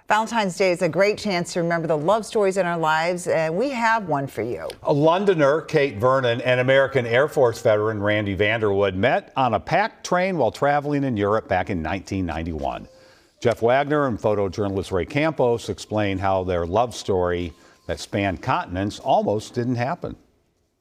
Valentine's Day is a great chance to remember the love stories in our lives, and we have one for you. A Londoner, Kate Vernon, and American Air Force veteran Randy Vanderwood met on a packed train while traveling in Europe back in 1991. Jeff Wagner and photojournalist Ray Campos explain how their love story that spanned continents almost didn't happen.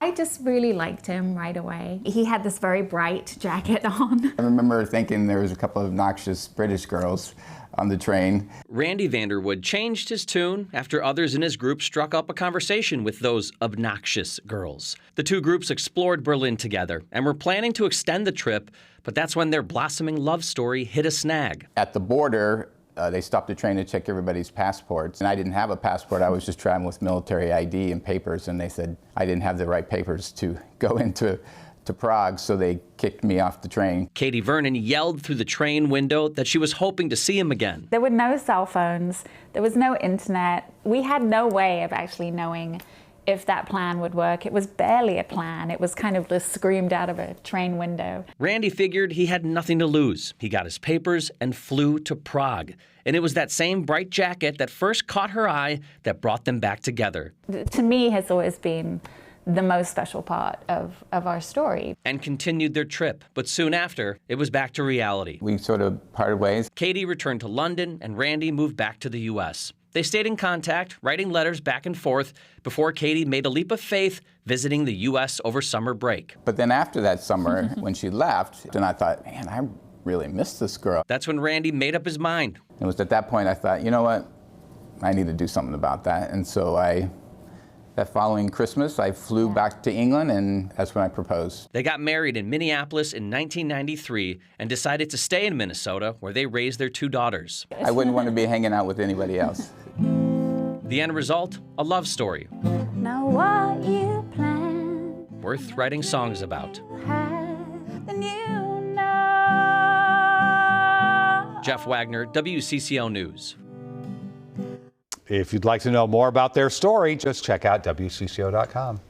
I just really liked him right away. He had this very bright jacket on. I remember thinking there was a couple of obnoxious British girls on the train. Randy Vanderwood changed his tune after others in his group struck up a conversation with those obnoxious girls. The two groups explored Berlin together and were planning to extend the trip, but that's when their blossoming love story hit a snag. At the border, they stopped the train to check everybody's passports, and I didn't have a passport. I was just traveling with military ID and papers, and they said I didn't have the right papers to go into Prague, so they kicked me off the train. Katie Vernon yelled through the train window that she was hoping to see him again. There were no cell phones, there was no internet. We had no way of actually knowing if that plan would work. It was barely a plan. It was kind of just screamed out of a train window. Randy figured he had nothing to lose. He got his papers and flew to Prague. And it was that same bright jacket that first caught her eye that brought them back together. To me, has always been the most special part of our story. And continued their trip, but soon after, it was back to reality. We sort of parted ways. Katie returned to London, and Randy moved back to the U.S. They stayed in contact, writing letters back and forth, before Katie made a leap of faith, visiting the U.S. over summer break. But then after that summer, when she left, then I thought, man, I really miss this girl. That's when Randy made up his mind. It was at that point I thought, you know what, I need to do something about that. And so that following Christmas, I flew back to England, and that's when I proposed. They got married in Minneapolis in 1993 and decided to stay in Minnesota, where they raised their two daughters. I wouldn't want to be hanging out with anybody else. The end result, a love story. Now what you plan, worth writing songs about. then you know. Jeff Wagner, WCCO News. If you'd like to know more about their story, just check out WCCO.com.